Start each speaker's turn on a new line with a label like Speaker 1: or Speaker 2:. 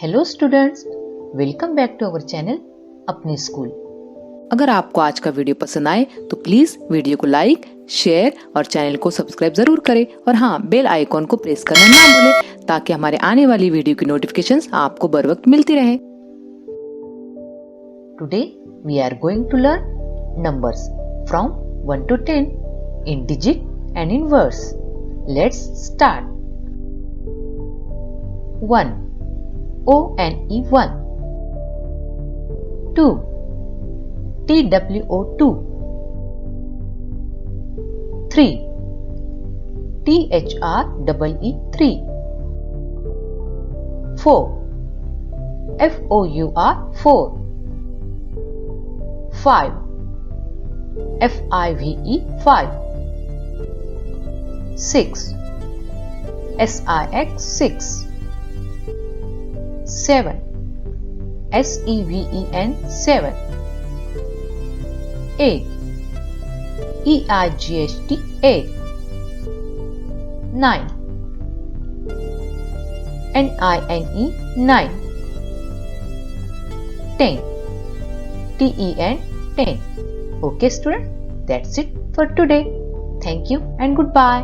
Speaker 1: Hello students, welcome back to our channel अपने school.
Speaker 2: अगर आपको आज का वीडियो पसंद आए तो प्लीज वीडियो को लाइक, शेयर और चैनल को सब्सक्राइब जरूर करें और हाँ, बेल आइकॉन को प्रेस करना ना भूलें ताकि हमारे आने वाली वीडियो की नोटिफिकेशंस आपको बर वक्त मिलती रहे।
Speaker 1: Today we are going to learn numbers from 1 to 10 in digit and in verse. Let's start. 1 O-N-E 1. 2 T-W-O 2. 3 T-H-R-E-E 3. 4 F-O-U-R 4. 5 F-I-V-E 5. 6 S-I-X 6. 7 S-E-V-E-N 7. 8 E-I-G-H-T 8. 9 N-I-N-E 9. 10 T-E-N 10. Okay student, that's it for today. Thank you and goodbye.